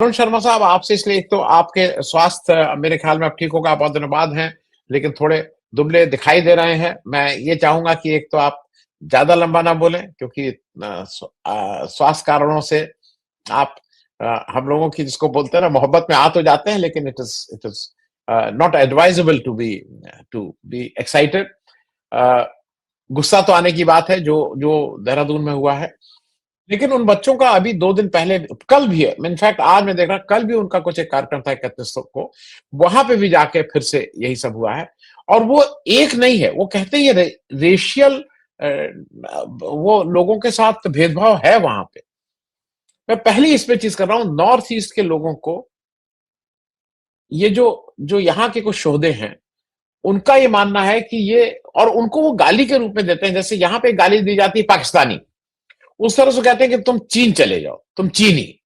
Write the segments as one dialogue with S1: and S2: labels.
S1: अरुण शर्मा साहब, आपसे इसलिए, एक तो आपके स्वास्थ्य मेरे ख्याल में अब ठीक होगा, बहुत दिनों बाद हैं, लेकिन थोड़े दुबले दिखाई दे रहे हैं। मैं ये चाहूंगा कि एक तो आप ज्यादा लंबा ना बोलें, क्योंकि स्वास्थ्य कारणों से आप हम लोगों की, जिसको बोलते हैं ना, मोहब्बत में आ तो जाते हैं, लेकिन it is not advisable to be excited. गुस्सा तो आने की बात है, जो जो देहरादून में हुआ है, लेकिन उन बच्चों का अभी 2 दिन पहले, कल भी है, इनफैक्ट आज मैं देख रहा, कल भी उनका कुछ एक कार्यक्रम था 31 को, वहां पे भी जाके फिर से यही सब हुआ है। और वो एक नहीं है, वो कहते ही रेशियल, वो लोगों के साथ भेदभाव है वहां पे। मैं पहली इस पे चीज कर रहा हूं, नॉर्थ ईस्ट के लोगों को, ये जो जो यहाँ के कुछ शोधे हैं, उनका ये मानना है कि ये, और उनको वो गाली के रूप में देते हैं, जैसे यहाँ पे गाली दी जाती है पाकिस्तानी, उस तरह से कहते हैं कि तुम चीन चले जाओ, तुम चीनी।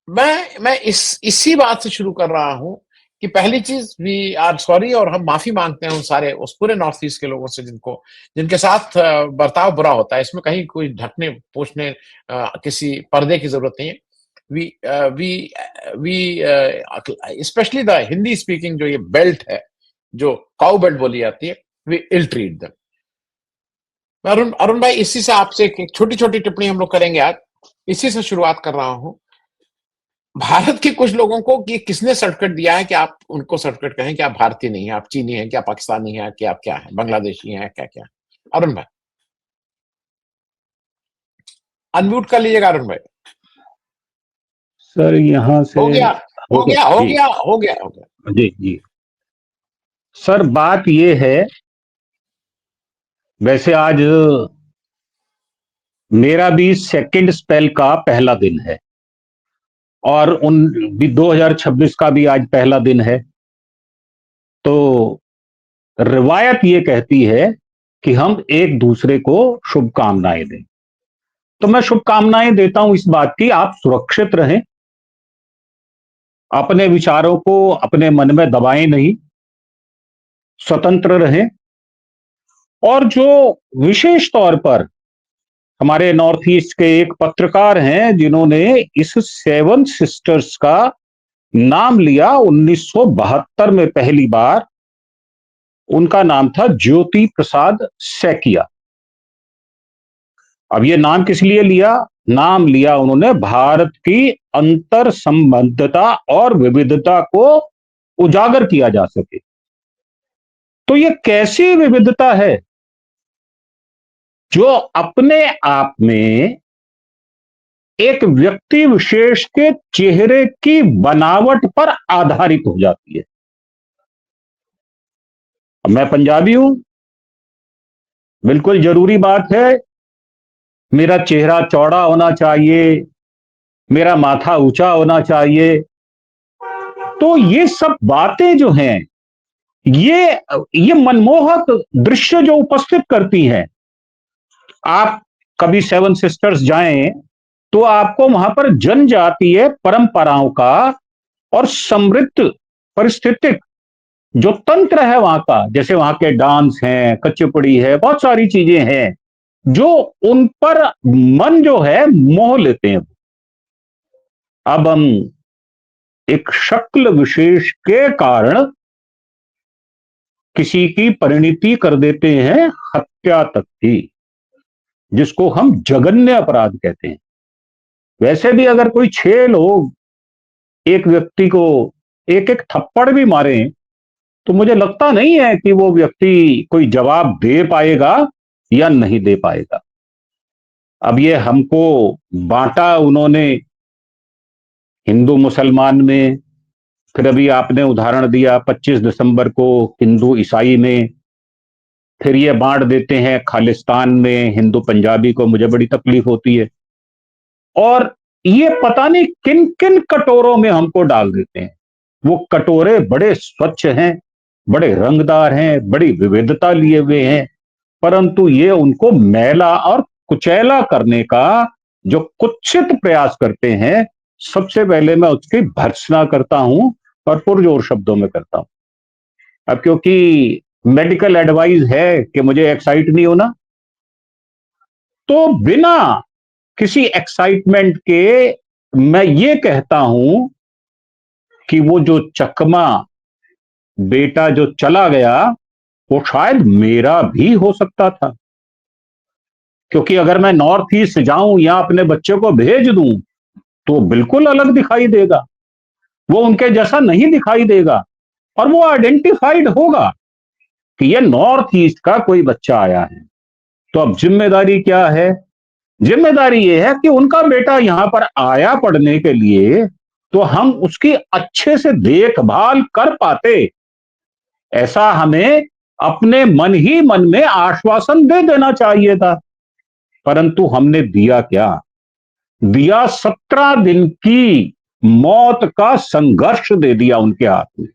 S1: मैं इसी बात से शुरू कर रहा हूं कि पहली चीज, वी आर सॉरी, और हम माफी मांगते हैं उन सारे, उस पूरे नॉर्थ ईस्ट के लोगों से जिनके साथ बर्ताव बुरा होता है। इसमें कहीं कोई ढकने पोछने, किसी पर्दे की जरूरत नहीं है। We we we specially the Hindi speaking, जो ये बेल्ट है, जो काउ बेल्ट बोली जाती है, we ill treat them. Arun Arun भाई, इसी से आपसे एक छोटी छोटी टिप्पणी हम लोग करेंगे आज। इसी से शुरुआत कर रहा हूं। भारत के कुछ लोगों को कि किसने सर्टिफिकेट दिया है कि आप उनको सर्टिफिकेट कहें कि आप भारतीय नहीं है, आप चीनी हैं, क्या पाकिस्तानी हैं, कि आप क्या है, बांग्लादेशी हैं, क्या क्या? अरुण भाई अनम्यूट कर लीजिएगा। अरुण भाई
S2: सर यहाँ से
S1: हो गया, हो गया, हो
S2: जी
S1: गया, हो गया, हो गया।
S2: जी जी सर, बात ये है, वैसे आज मेरा भी सेकंड स्पेल का पहला दिन है, और उन भी 2026 का भी आज पहला दिन है। तो रिवायत ये कहती है कि हम एक दूसरे को शुभकामनाएं दें। तो मैं शुभकामनाएं देता हूं इस बात की, आप सुरक्षित रहें, अपने विचारों को अपने मन में दबाएं नहीं, स्वतंत्र रहें। और जो विशेष तौर पर हमारे नॉर्थ ईस्ट के एक पत्रकार हैं जिन्होंने इस सेवन सिस्टर्स का नाम लिया 1972 में पहली बार, उनका नाम था ज्योति प्रसाद सैकिया। अब ये नाम किस लिए लिया? नाम लिया उन्होंने भारत की अंतर संबद्धता और विविधता को उजागर किया जा सके। तो ये कैसी विविधता है जो अपने आप में एक व्यक्ति विशेष के चेहरे की बनावट पर आधारित हो जाती है। अब मैं पंजाबी हूं, बिल्कुल जरूरी बात है, मेरा चेहरा चौड़ा होना चाहिए, मेरा माथा ऊंचा होना चाहिए। तो ये सब बातें जो हैं, ये मनमोहक दृश्य जो उपस्थित करती हैं। आप कभी सेवन सिस्टर्स जाएं तो आपको वहां पर जनजातीय परंपराओं का और समृद्ध परिस्थितिक जो तंत्र है वहां का, जैसे वहां के डांस हैं, कच्चीपुड़ी है, बहुत सारी चीजें हैं जो उन पर मन जो है मोह लेते हैं। अब हम एक शक्ल विशेष के कारण किसी की परिणति कर देते हैं हत्या तक की, जिसको हम जघन्य अपराध कहते हैं। वैसे भी अगर कोई 6 लोग एक व्यक्ति को एक एक थप्पड़ भी मारें तो मुझे लगता नहीं है कि वो व्यक्ति कोई जवाब दे पाएगा या नहीं दे पाएगा। अब ये हमको बांटा उन्होंने हिंदू मुसलमान में, फिर अभी आपने उदाहरण दिया 25 दिसंबर को हिंदू ईसाई में, फिर ये बांट देते हैं खालिस्तान में हिंदू पंजाबी को। मुझे बड़ी तकलीफ होती है। और ये पता नहीं किन किन कटोरों में हमको डाल देते हैं। वो कटोरे बड़े स्वच्छ हैं, बड़े रंगदार हैं, बड़ी विविधता लिए हुए हैं, परंतु ये उनको मैला और कुचैला करने का जो कुत्सित प्रयास करते हैं, सबसे पहले मैं उसकी भर्त्सना करता हूं और पुरजोर शब्दों में करता हूं। अब क्योंकि मेडिकल एडवाइस है कि मुझे एक्साइट नहीं होना, तो बिना किसी एक्साइटमेंट के मैं ये कहता हूं कि वो जो चकमा बेटा जो चला गया, वो शायद मेरा भी हो सकता था, क्योंकि अगर मैं नॉर्थ ईस्ट जाऊं या अपने बच्चे को भेज दूं तो बिल्कुल अलग दिखाई देगा, वो उनके जैसा नहीं दिखाई देगा, और वो आइडेंटिफाइड होगा कि ये नॉर्थ ईस्ट का कोई बच्चा आया है। तो अब जिम्मेदारी क्या है? जिम्मेदारी ये है कि उनका बेटा यहां पर आया पढ़ने के लिए, तो हम उसकी अच्छे से देखभाल कर पाते, ऐसा हमें अपने मन ही मन में आश्वासन दे देना चाहिए था। परंतु हमने दिया क्या? दिया 17 दिन की मौत का संघर्ष दे दिया उनके हाथ में।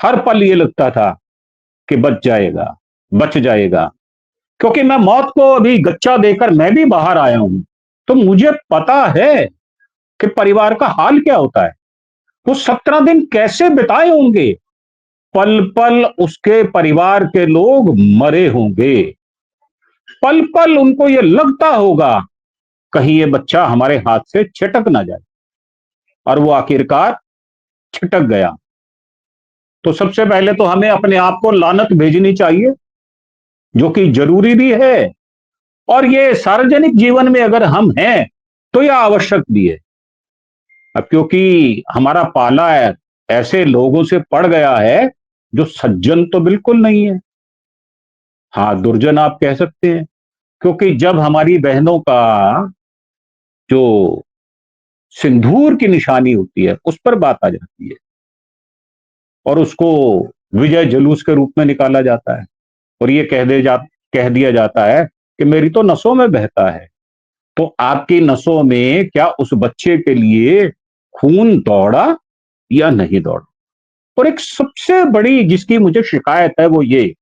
S2: हर पल ये लगता था कि बच जाएगा, बच जाएगा, क्योंकि मैं मौत को अभी गच्चा देकर मैं भी बाहर आया हूं, तो मुझे पता है कि परिवार का हाल क्या होता है। वो 17 दिन कैसे बिताए होंगे, पल पल उसके परिवार के लोग मरे होंगे, पल पल उनको ये लगता होगा कहीं ये बच्चा हमारे हाथ से छिटक ना जाए, और वो आखिरकार छिटक गया। तो सबसे पहले तो हमें अपने आप को लानत भेजनी चाहिए, जो कि जरूरी भी है, और ये सार्वजनिक जीवन में अगर हम हैं तो यह आवश्यक भी है। अब क्योंकि हमारा पाला है ऐसे लोगों से पड़ गया है जो सज्जन तो बिल्कुल नहीं है, हाँ दुर्जन आप कह सकते हैं, क्योंकि जब हमारी बहनों का जो सिंदूर की निशानी होती है उस पर बात आ जाती है, और उसको विजय जुलूस के रूप में निकाला जाता है, और ये कह दिया जाता है कि मेरी तो नसों में बहता है। तो आपकी नसों में क्या उस बच्चे के लिए खून दौड़ा या नहीं दौड़ा? और एक सबसे बड़ी जिसकी मुझे शिकायत है वो ये,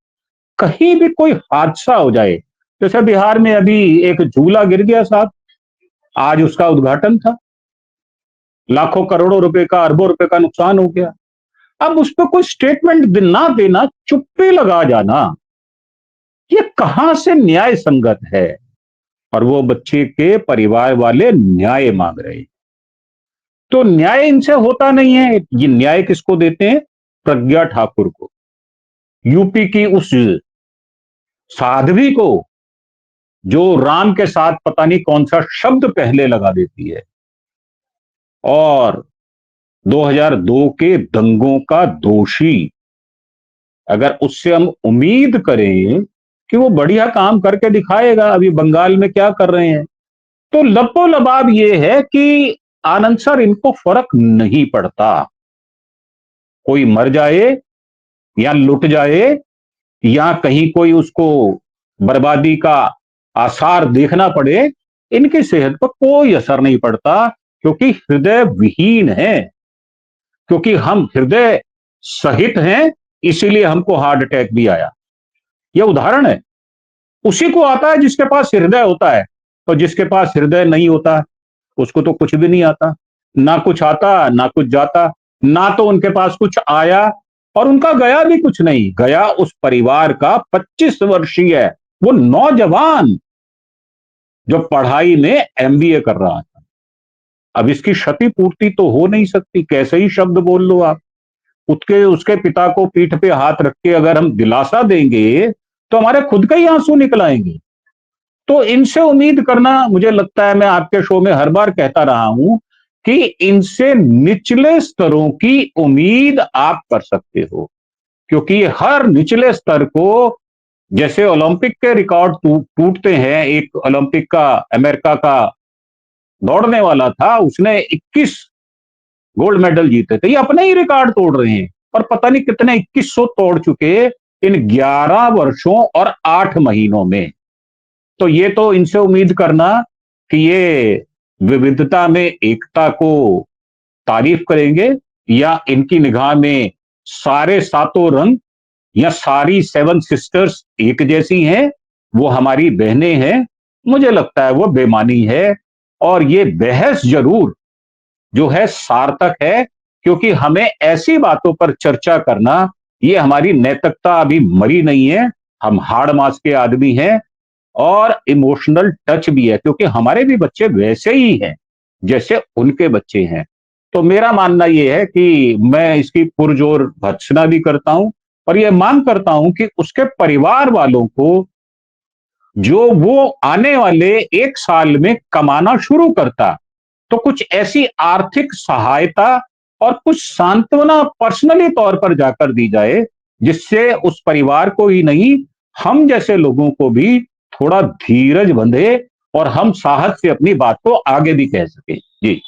S2: कहीं भी कोई हादसा हो जाए, जैसे बिहार में अभी एक झूला गिर गया साहब, आज उसका उद्घाटन था, लाखों करोड़ों रुपए का, अरबों रुपए का नुकसान हो गया। अब उस पर कोई स्टेटमेंट ना देना, चुप्पी लगा जाना, ये कहां से न्याय संगत है? और वो बच्चे के परिवार वाले न्याय मांग रहे हैं, तो न्याय इनसे होता नहीं है। ये न्याय किसको देते हैं? प्रज्ञा ठाकुर को, यूपी की उस साध्वी को, जो राम के साथ पता नहीं कौन सा शब्द पहले लगा देती है, और 2002 के दंगों का दोषी। अगर उससे हम उम्मीद करें कि वो बढ़िया काम करके दिखाएगा, अभी बंगाल में क्या कर रहे हैं, तो लपो लबाब ये है कि आनंद सर इनको फर्क नहीं पड़ता, कोई मर जाए या लुट जाए या कहीं कोई उसको बर्बादी का आसार देखना पड़े, इनकी सेहत पर कोई असर नहीं पड़ता, क्योंकि हृदय विहीन है, क्योंकि हम हृदय सहित हैं, इसीलिए हमको हार्ट अटैक भी आया। यह उदाहरण है, उसी को आता है जिसके पास हृदय होता है, और जिसके पास हृदय नहीं होता उसको तो कुछ भी नहीं आता, ना कुछ आता ना कुछ जाता, ना तो उनके पास कुछ आया और उनका गया भी कुछ नहीं। गया उस परिवार का 25 वर्षीय वो नौजवान जो पढ़ाई में एमबीए कर रहा था। अब इसकी क्षतिपूर्ति तो हो नहीं सकती, कैसे ही शब्द बोल लो आप, उसके पिता को पीठ पे हाथ रख के अगर हम दिलासा देंगे तो हमारे खुद के ही आंसू निकल आएंगे। तो इनसे उम्मीद करना, मुझे लगता है, मैं आपके शो में हर बार कहता रहा हूं कि इनसे निचले स्तरों की उम्मीद आप कर सकते हो, क्योंकि हर निचले स्तर को, जैसे ओलंपिक के रिकॉर्ड टूटते हैं, एक ओलंपिक का अमेरिका का दौड़ने वाला था, उसने 21 गोल्ड मेडल जीते थे, ये अपने ही रिकॉर्ड तोड़ रहे हैं, और पता नहीं कितने 2100 तोड़ चुके इन 11 वर्षों और 8 महीनों में। तो ये तो इनसे उम्मीद करना कि ये विविधता में एकता को तारीफ करेंगे, या इनकी निगाह में सारे सातों रंग या सारी 7 सिस्टर्स एक जैसी हैं, वो हमारी बहनें हैं, मुझे लगता है वो बेमानी है। और ये बहस जरूर जो है सार्थक है, क्योंकि हमें ऐसी बातों पर चर्चा करना, ये हमारी नैतिकता अभी मरी नहीं है, हम हाड़ मास के आदमी हैं, और इमोशनल टच भी है, क्योंकि हमारे भी बच्चे वैसे ही हैं। जैसे उनके बच्चे हैं। तो मेरा मानना यह है कि मैं इसकी पुरजोर भर्त्सना भी करता हूं और यह मांग करता हूं कि उसके परिवार वालों को जो वो आने वाले 1 साल में कमाना शुरू करता, तो कुछ ऐसी आर्थिक सहायता और कुछ सांत्वना पर्सनली तौर पर जाकर दी जाए, जिससे उस परिवार को ही नहीं, हम जैसे लोगों को भी थोड़ा धीरज बंधे और हम साहस से अपनी बात को आगे भी कह सकें। जी।